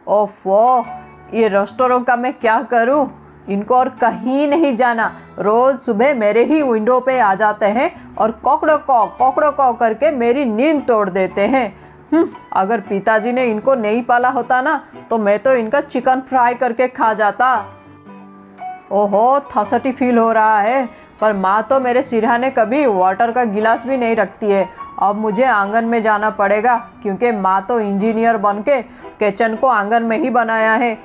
ओफो, ये रेस्टोरेंट का मैं क्या करूं? इनको और कहीं नहीं जाना। रोज़ सुबह मेरे ही विंडो पे आ जाते हैं और कोकड़ो कॉ करके मेरी नींद तोड़ देते हैं। अगर पिताजी ने इनको नहीं पाला होता ना तो मैं तो इनका चिकन फ्राई करके खा जाता। ओहो, थसटी फील हो रहा है। पर माँ तो मेरे सिरहाने कभी वाटर का गिलास भी नहीं रखती है। अब मुझे आंगन में जाना पड़ेगा क्योंकि माँ तो इंजीनियर बन के किचन को आंगन में ही बनाया है।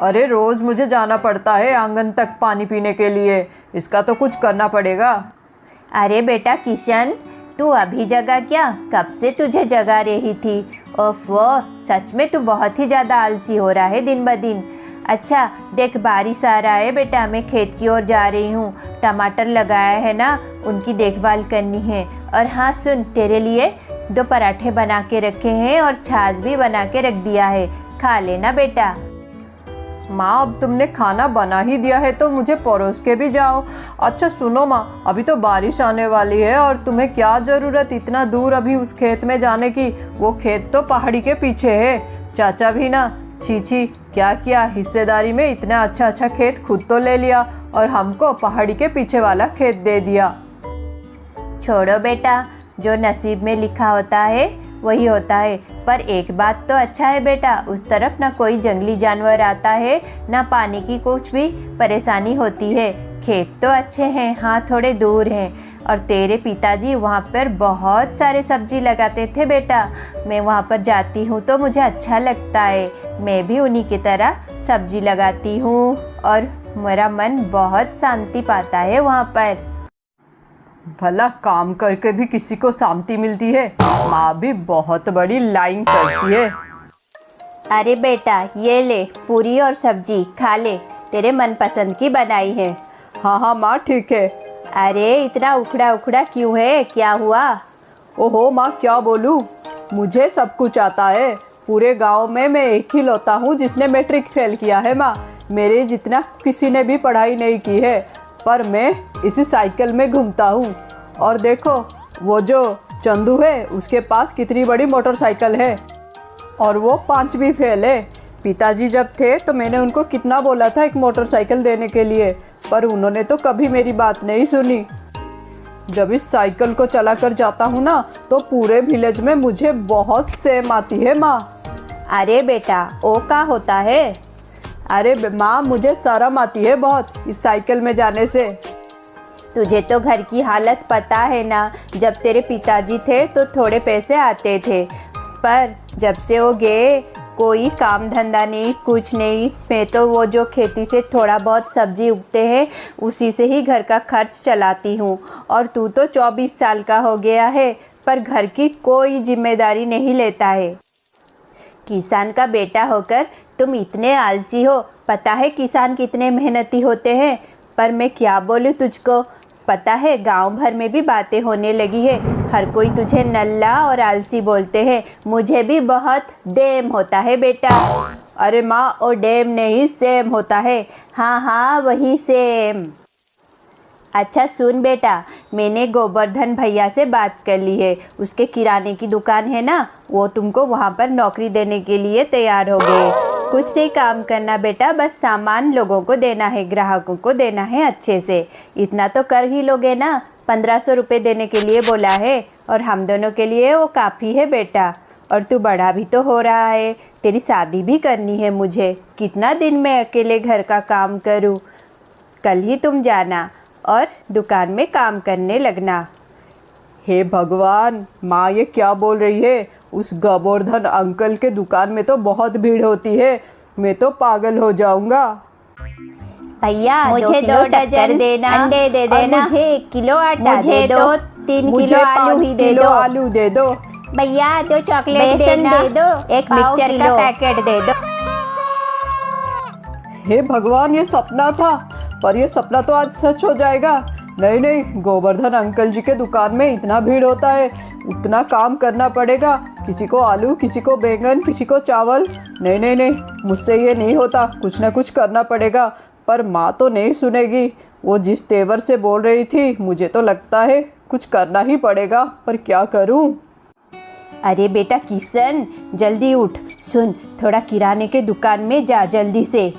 अरे रोज़ मुझे जाना पड़ता है आंगन तक पानी पीने के लिए। इसका तो कुछ करना पड़ेगा। अरे बेटा किशन, तू अभी जगा क्या? कब से तुझे जगा रही थी। ओफो, सच में तू बहुत ही ज़्यादा आलसी हो रहा है दिन ब दिन। अच्छा देख, बारिश आ रहा है बेटा, मैं खेत की ओर जा रही हूँ। टमाटर लगाया है ना, उनकी देखभाल करनी है। और हाँ सुन, तेरे लिए 2 पराठे बना के रखे हैं और छाछ भी बना के रख दिया है, खा लेना बेटा। माँ, अब तुमने खाना बना ही दिया है तो मुझे परोस के भी जाओ। अच्छा सुनो माँ, अभी तो बारिश आने वाली है और तुम्हें क्या ज़रूरत इतना दूर अभी उस खेत में जाने की? वो खेत तो पहाड़ी के पीछे है। चाचा भी ना, छी क्या किया, हिस्सेदारी में इतना अच्छा खेत खुद तो ले लिया और हमको पहाड़ी के पीछे वाला खेत दे दिया। छोड़ो बेटा, जो नसीब में लिखा होता है वही होता है। पर एक बात तो अच्छा है बेटा, उस तरफ ना कोई जंगली जानवर आता है, ना पानी की कुछ भी परेशानी होती है। खेत तो अच्छे हैं, हाँ थोड़े दूर हैं। और तेरे पिताजी वहाँ पर बहुत सारे सब्जी लगाते थे बेटा। मैं वहाँ पर जाती हूँ तो मुझे अच्छा लगता है। मैं भी उन्हीं की तरह सब्जी लगाती हूँ और मेरा मन बहुत शांति पाता है वहाँ पर। भला काम करके भी किसी को शांति मिलती है? माँ भी बहुत बड़ी लाइन करती है। अरे बेटा, ये ले पूरी और सब्जी खा ले, तेरे मनपसंद की बनाई है। हाँ माँ ठीक है। अरे इतना उखड़ा क्यों है, क्या हुआ? ओहो माँ, क्या बोलूँ, मुझे सब कुछ आता है। पूरे गांव में मैं एक ही लौता हूँ जिसने मैट्रिक फेल किया है माँ। मेरे जितना किसी ने भी पढ़ाई नहीं की है, पर मैं इसी साइकिल में घूमता हूँ। और देखो, वो जो चंदू है उसके पास कितनी बड़ी मोटरसाइकिल है और वो 5वीं फेल है। पिताजी जब थे तो मैंने उनको कितना बोला था एक मोटरसाइकिल देने के लिए, पर उन्होंने तो कभी मेरी बात नहीं सुनी। जब इस साइकिल को चला कर जाता हूँ ना तो पूरे विलेज में मुझे बहुत सेम आती है माँ। अरे बेटा, ओ का होता है? अरे माँ, मुझे शर्म आती है बहुत इस साइकिल में जाने से। तुझे तो घर की हालत पता है ना, जब तेरे पिताजी थे तो थोड़े पैसे आते थे, पर जब से वो गए कोई काम धंधा नहीं, कुछ नहीं। मैं तो वो जो खेती से थोड़ा बहुत सब्जी उगते हैं उसी से ही घर का खर्च चलाती हूँ। और तू तो 24 साल का हो गया है पर घर की कोई जिम्मेदारी नहीं लेता है। किसान का बेटा होकर तुम इतने आलसी हो। पता है किसान कितने मेहनती होते हैं? पर मैं क्या बोलूँ तुझको, पता है गांव भर में भी बातें होने लगी है। हर कोई तुझे नल्ला और आलसी बोलते हैं। मुझे भी बहुत डेम होता है बेटा। अरे माँ, ओ डेम नहीं, सेम होता है। हाँ वही सेम। अच्छा सुन बेटा, मैंने गोवर्धन भैया से बात कर ली है। उसके किराने की दुकान है ना, वो तुमको वहाँ पर नौकरी देने के लिए तैयार हो गए। कुछ नहीं काम करना बेटा, बस सामान लोगों को देना है, ग्राहकों को देना है अच्छे से। इतना तो कर ही लोगे ना। 1500 रुपये देने के लिए बोला है और हम दोनों के लिए वो काफ़ी है बेटा। और तू बड़ा भी तो हो रहा है, तेरी शादी भी करनी है मुझे। कितना दिन मैं अकेले घर का काम करूँ? कल ही तुम जाना और दुकान में काम करने लगना। हे भगवान, माँ ये क्या बोल रही है? उस गोवर्धन अंकल के दुकान में तो बहुत भीड़ होती है, मैं तो पागल हो जाऊंगा। भैया मुझे 2 डजन देना, अंडे दे देना, मुझे 1 किलो आटा दे दो, 3 किलो आलू ही दे दो, आलू दे दो भैया, 2 चॉकलेट देना, दे दो, 1 मिक्सचर का पैकेट दे दो। हे भगवान, ये सपना था, पर ये सपना तो आज सच हो जाएगा। नहीं, गोवर्धन अंकल जी के दुकान में इतना भीड़ होता है, उतना काम करना पड़ेगा। किसी को आलू, किसी को बैंगन, किसी को चावल। नहीं, मुझसे ये नहीं होता, कुछ ना कुछ करना पड़ेगा। पर माँ तो नहीं सुनेगी। वो जिस तेवर से बोल रही थी, मुझे तो लगता है कुछ करना ही पड़ेगा, पर क्या करूँ? अरे बेटा किशन, जल्दी उठ। सुन, थोड़ा किराने के दुकान में जा जल्दी से।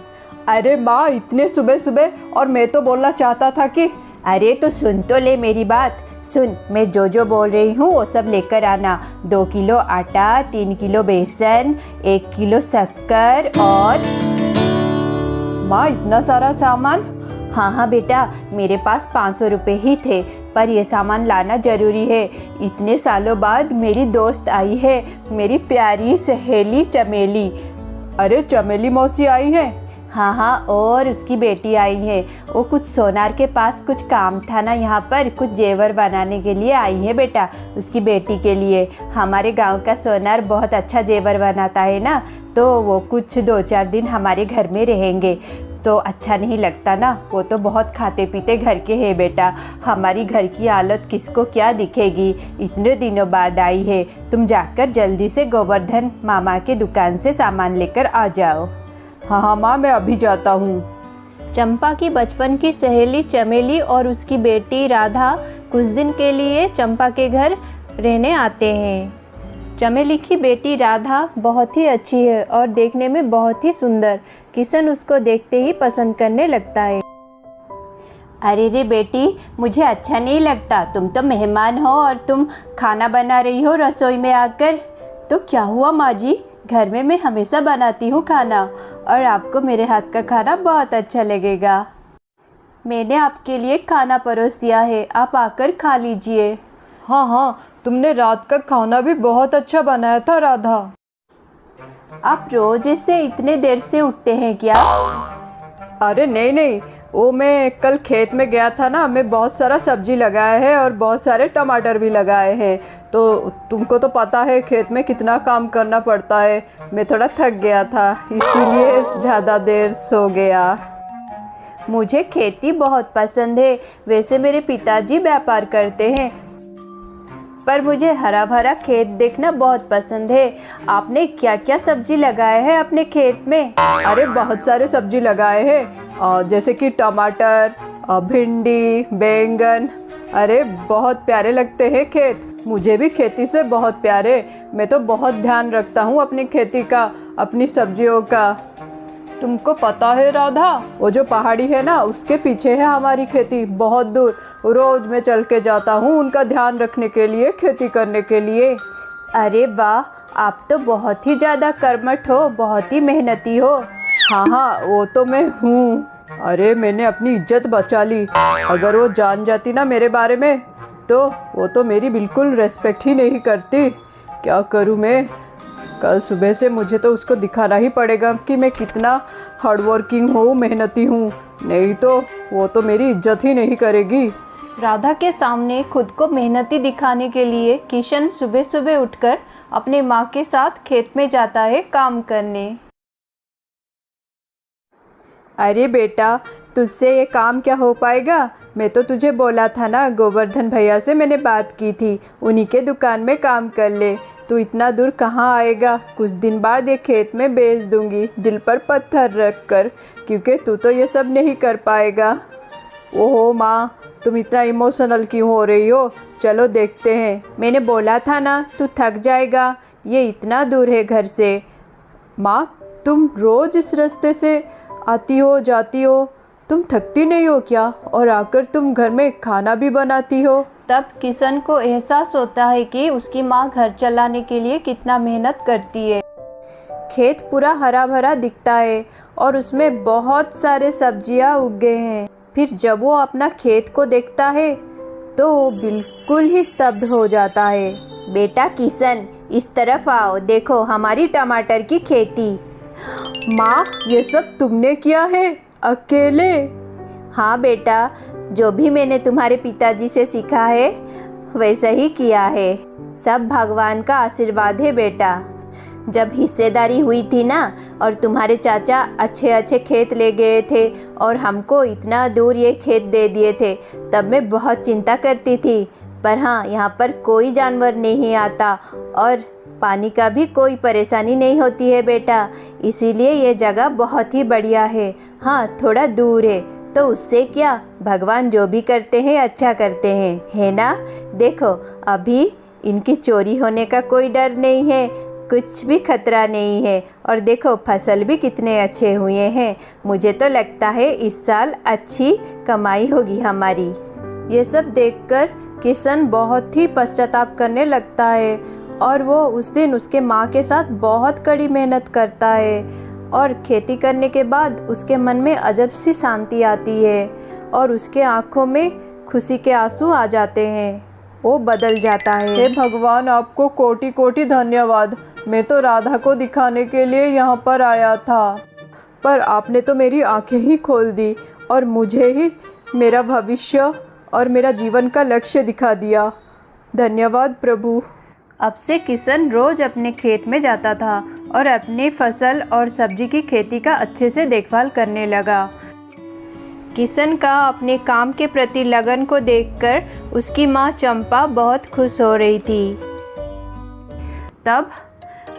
अरे माँ, इतने सुबह सुबह, और मैं तो बोलना चाहता था कि अरे तो सुन तो ले मेरी बात। सुन, मैं जो बोल रही हूँ वो सब लेकर आना। 2 किलो आटा, 3 किलो बेसन, 1 किलो शक्कर और माँ इतना सारा सामान? हाँ बेटा, मेरे पास 500 रुपये ही थे, पर ये सामान लाना ज़रूरी है। इतने सालों बाद मेरी दोस्त आई है, मेरी प्यारी सहेली चमेली। अरे चमेली मौसी आई है? हाँ, और उसकी बेटी आई है। वो कुछ सोनार के पास कुछ काम था ना, यहाँ पर कुछ जेवर बनाने के लिए आई है बेटा, उसकी बेटी के लिए। हमारे गांव का सोनार बहुत अच्छा जेवर बनाता है ना, तो वो कुछ 2-4 दिन हमारे घर में रहेंगे। तो अच्छा नहीं लगता ना, वो तो बहुत खाते पीते घर के हैं बेटा। हमारी घर की हालत किसको क्या दिखेगी। इतने दिनों बाद आई है। तुम जाकर जल्दी से गोवर्धन मामा की दुकान से सामान लेकर आ जाओ। हाँ माँ, मैं अभी जाता हूँ। चंपा की बचपन की सहेली चमेली और उसकी बेटी राधा कुछ दिन के लिए चंपा के घर रहने आते हैं। चमेली की बेटी राधा बहुत ही अच्छी है और देखने में बहुत ही सुंदर। किशन उसको देखते ही पसंद करने लगता है। अरे रे बेटी, मुझे अच्छा नहीं लगता। तुम तो मेहमान हो और तुम खाना बना रही हो रसोई में आकर। तो क्या हुआ माँ जी, घर में मैं हमेशा बनाती हूँ खाना, और आपको मेरे हाथ का खाना बहुत अच्छा लगेगा। मैंने आपके लिए खाना परोस दिया है, आप आकर खा लीजिए। हाँ, तुमने रात का खाना भी बहुत अच्छा बनाया था राधा। आप रोज ऐसे इतने देर से उठते हैं क्या? अरे नहीं, वो मैं कल खेत में गया था ना, मैं बहुत सारा सब्जी लगाया है और बहुत सारे टमाटर भी लगाए हैं। तो तुमको तो पता है खेत में कितना काम करना पड़ता है। मैं थोड़ा थक गया था, इसीलिए ज़्यादा देर सो गया। मुझे खेती बहुत पसंद है। वैसे मेरे पिताजी व्यापार करते हैं, पर मुझे हरा भरा खेत देखना बहुत पसंद है। आपने क्या क्या सब्जी लगाए हैं अपने खेत में? अरे बहुत सारे सब्जी लगाए हैं, जैसे कि टमाटर, भिंडी, बैंगन। अरे बहुत प्यारे लगते हैं खेत। मुझे भी खेती से बहुत प्यारे। मैं तो बहुत ध्यान रखता हूँ अपनी खेती का, अपनी सब्जियों का। तुमको पता है राधा, वो जो पहाड़ी है ना, उसके पीछे है हमारी खेती, बहुत दूर। रोज मैं चल के जाता हूँ उनका ध्यान रखने के लिए, खेती करने के लिए। अरे वाह, आप तो बहुत ही ज़्यादा कर्मठ हो, बहुत ही मेहनती हो। हाँ, वो तो मैं हूँ। अरे मैंने अपनी इज्जत बचा ली। अगर वो जान जाती ना मेरे बारे में, तो वो तो मेरी बिल्कुल रेस्पेक्ट ही नहीं करती। क्या करूँ मैं? कल सुबह से मुझे तो उसको दिखाना ही पड़ेगा कि मैं कितना हार्डवर्किंग हूँ, मेहनती हूँ। नहीं तो वो तो मेरी इज्जत ही नहीं करेगी। राधा के सामने खुद को मेहनती दिखाने के लिए किशन सुबह सुबह उठकर अपने माँ के साथ खेत में जाता है काम करने। अरे बेटा, तुझसे ये काम क्या हो पाएगा? मैं तो तुझे बोला था ना, गोवर्धन भैया से मैंने बात की थी, उन्हीं के दुकान में काम कर ले। तू इतना दूर कहाँ आएगा? कुछ दिन बाद ये खेत में बेच दूंगी, दिल पर पत्थर रख कर, क्योंकि तू तो ये सब नहीं कर पाएगा। ओहो माँ, तुम इतना इमोशनल क्यों हो रही हो? चलो देखते हैं। मैंने बोला था ना, तू थक जाएगा, ये इतना दूर है घर से। माँ, तुम रोज़ इस रास्ते से आती हो जाती हो, तुम थकती नहीं हो क्या? और आकर तुम घर में खाना भी बनाती हो। तब किशन को एहसास होता है कि उसकी माँ घर चलाने के लिए कितना मेहनत करती है। खेत पूरा हरा भरा दिखता है और उसमें बहुत सारे सब्जियां उग गए हैं। फिर जब वो अपना खेत को देखता है तो वो बिल्कुल ही स्तब्ध हो जाता है। बेटा किशन, इस तरफ आओ, देखो हमारी टमाटर की खेती। माँ, ये सब तुमने किया है अकेले? हाँ बेटा, जो भी मैंने तुम्हारे पिताजी से सीखा है वैसा ही किया है। सब भगवान का आशीर्वाद है बेटा। जब हिस्सेदारी हुई थी ना, और तुम्हारे चाचा अच्छे अच्छे खेत ले गए थे और हमको इतना दूर ये खेत दे दिए थे, तब मैं बहुत चिंता करती थी। पर हाँ, यहाँ पर कोई जानवर नहीं आता और पानी का भी कोई परेशानी नहीं होती है बेटा, इसीलिए ये जगह बहुत ही बढ़िया है। हाँ, थोड़ा दूर है तो उससे क्या, भगवान जो भी करते हैं अच्छा करते हैं, है ना? देखो अभी इनकी चोरी होने का कोई डर नहीं है, कुछ भी खतरा नहीं है। और देखो फसल भी कितने अच्छे हुए हैं। मुझे तो लगता है इस साल अच्छी कमाई होगी हमारी। ये सब देखकर किशन बहुत ही पश्चाताप करने लगता है और वो उस दिन उसके माँ के साथ बहुत कड़ी मेहनत करता है और खेती करने के बाद उसके मन में अजब सी शांति आती है और उसके आँखों में खुशी के आंसू आ जाते हैं। वो बदल जाता है। हे भगवान, आपको कोटि कोटि धन्यवाद। मैं तो राधा को दिखाने के लिए यहाँ पर आया था, पर आपने तो मेरी आंखें ही खोल दी और मुझे ही मेरा भविष्य और मेरा जीवन का लक्ष्य दिखा दिया। धन्यवाद प्रभु। अब से किशन रोज़ अपने खेत में जाता था और अपनी फसल और सब्जी की खेती का अच्छे से देखभाल करने लगा। किशन का अपने काम के प्रति लगन को देखकर उसकी माँ चंपा बहुत खुश हो रही थी। तब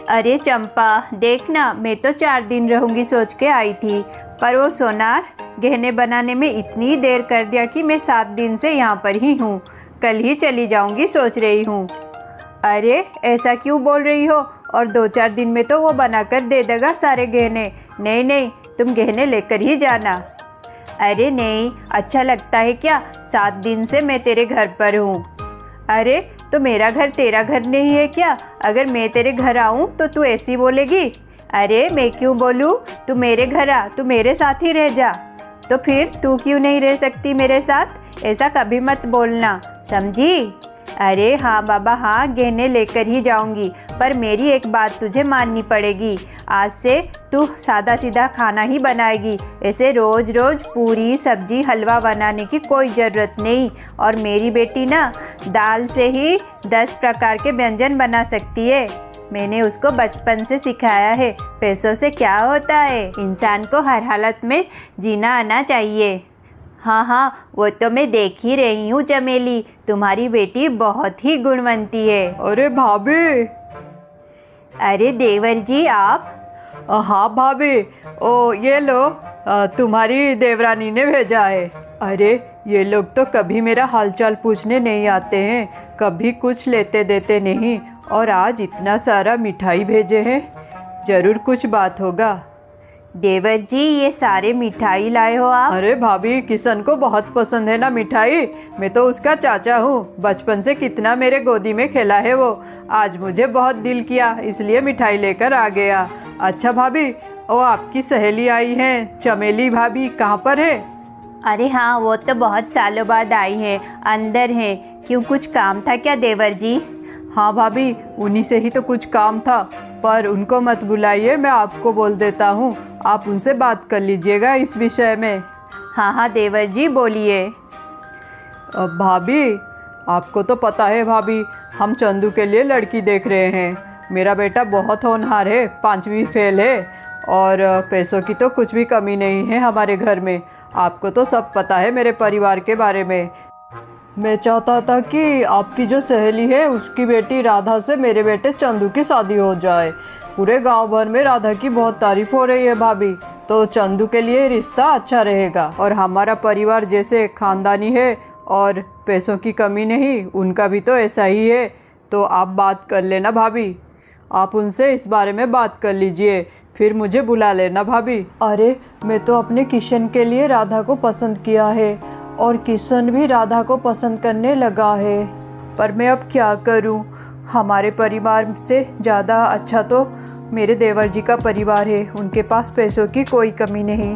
अरे चंपा देखना, मैं तो 4 दिन रहूँगी सोच के आई थी, पर वो सोनार गहने बनाने में इतनी देर कर दिया कि मैं 7 दिन से यहाँ पर ही हूँ। कल ही चली जाऊँगी सोच रही हूँ। अरे ऐसा क्यों बोल रही हो? और 2-4 दिन में तो वो बनाकर दे देगा सारे गहने। नहीं नहीं, तुम गहने लेकर ही जाना। अरे नहीं, अच्छा लगता है क्या? 7 दिन से मैं तेरे घर पर हूँ। अरे तो मेरा घर तेरा घर नहीं है क्या? अगर मैं तेरे घर आऊँ तो तू ऐसी बोलेगी? अरे मैं क्यों बोलूँ? तू मेरे घर आ, तू मेरे साथ ही रह जा। तो फिर तू क्यों नहीं रह सकती मेरे साथ? ऐसा कभी मत बोलना, समझी? अरे हाँ बाबा हाँ, गहने लेकर ही जाऊंगी, पर मेरी एक बात तुझे माननी पड़ेगी। आज से तू सादा सीधा खाना ही बनाएगी। ऐसे रोज़ रोज़ पूरी सब्जी हलवा बनाने की कोई ज़रूरत नहीं। और मेरी बेटी ना दाल से ही 10 प्रकार के व्यंजन बना सकती है। मैंने उसको बचपन से सिखाया है। पैसों से क्या होता है, इंसान को हर हालत में जीना आना चाहिए। हाँ हाँ, वो तो मैं देख ही रही हूँ चमेली, तुम्हारी बेटी बहुत ही गुणवंती है। अरे भाभी। अरे देवर जी आप? हाँ भाभी, ओ ये लो, तुम्हारी देवरानी ने भेजा है। अरे ये लोग तो कभी मेरा हालचाल पूछने नहीं आते हैं, कभी कुछ लेते देते नहीं, और आज इतना सारा मिठाई भेजे हैं। ज़रूर कुछ बात होगा। देवर जी ये सारे मिठाई लाए हो आप? अरे भाभी, किशन को बहुत पसंद है ना मिठाई। मैं तो उसका चाचा हूँ, बचपन से कितना मेरे गोदी में खेला है वो। आज मुझे बहुत दिल किया, इसलिए मिठाई लेकर आ गया। अच्छा भाभी, वो आपकी सहेली आई हैं, चमेली भाभी, कहाँ पर है? अरे हाँ, वो तो बहुत सालों बाद आई है, अंदर है। क्यों, कुछ काम था क्या देवर जी? हाँ भाभी, उन्हीं से ही तो कुछ काम था, पर उनको मत बुलाइए, मैं आपको बोल देता हूँ। आप उनसे बात कर लीजिएगा इस विषय में। हाँ हाँ देवर जी बोलिए। भाभी, आपको तो पता है भाभी, हम चंदू के लिए लड़की देख रहे हैं। मेरा बेटा बहुत होनहार है, 5वीं फेल है, और पैसों की तो कुछ भी कमी नहीं है हमारे घर में। आपको तो सब पता है मेरे परिवार के बारे में। मैं चाहता था कि आपकी जो सहेली है उसकी बेटी राधा से मेरे बेटे चंदू की शादी हो जाए। पूरे गांव भर में राधा की बहुत तारीफ हो रही है भाभी, तो चंदू के लिए रिश्ता अच्छा रहेगा। और हमारा परिवार जैसे खानदानी है और पैसों की कमी नहीं, उनका भी तो ऐसा ही है। तो आप बात कर लेना भाभी, आप उनसे इस बारे में बात कर लीजिए, फिर मुझे बुला लेना भाभी। अरे मैं तो अपने किशन के लिए राधा को पसंद किया है और किशन भी राधा को पसंद करने लगा है, पर मैं अब क्या करूं? हमारे परिवार से ज़्यादा अच्छा तो मेरे देवर जी का परिवार है। उनके पास पैसों की कोई कमी नहीं,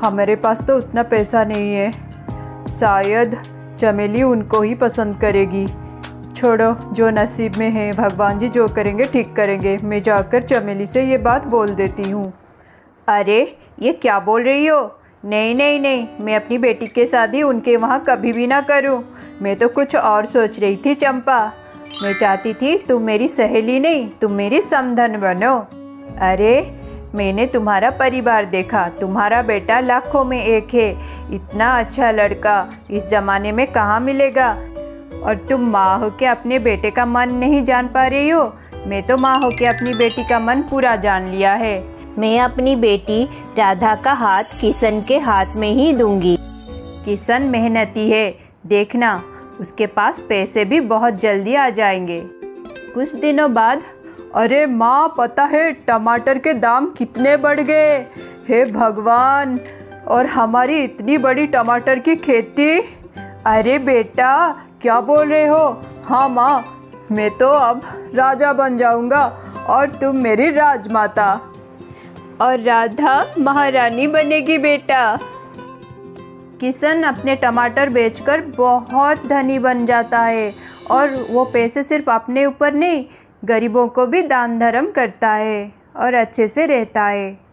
हमारे पास तो उतना पैसा नहीं है। शायद चमेली उनको ही पसंद करेगी। छोड़ो, जो नसीब में है, भगवान जी जो करेंगे ठीक करेंगे। मैं जाकर चमेली से ये बात बोल देती हूँ। अरे ये क्या बोल रही हो? नहीं नहीं नहीं, मैं अपनी बेटी की शादी उनके वहाँ कभी भी ना करूँ। मैं तो कुछ और सोच रही थी चंपा। मैं चाहती थी तुम मेरी सहेली नहीं, तुम मेरी समधन बनो। अरे मैंने तुम्हारा परिवार देखा, तुम्हारा बेटा लाखों में एक है। इतना अच्छा लड़का इस ज़माने में कहाँ मिलेगा? और तुम माँ हो के अपने बेटे का मन नहीं जान पा रही हो? मैं तो माँ हो के अपनी बेटी का मन पूरा जान लिया है। मैं अपनी बेटी राधा का हाथ किशन के हाथ में ही दूंगी। किशन मेहनती है, देखना उसके पास पैसे भी बहुत जल्दी आ जाएंगे। कुछ दिनों बाद, अरे माँ, पता है टमाटर के दाम कितने बढ़ गए। हे भगवान, और हमारी इतनी बड़ी टमाटर की खेती। अरे बेटा, क्या बोल रहे हो? हाँ माँ, मैं तो अब राजा बन जाऊंगा और तुम मेरी राजमाता। और राधा महारानी बनेगी बेटा। किशन अपने टमाटर बेचकर बहुत धनी बन जाता है और वो पैसे सिर्फ अपने ऊपर नहीं, गरीबों को भी दान धर्म करता है और अच्छे से रहता है।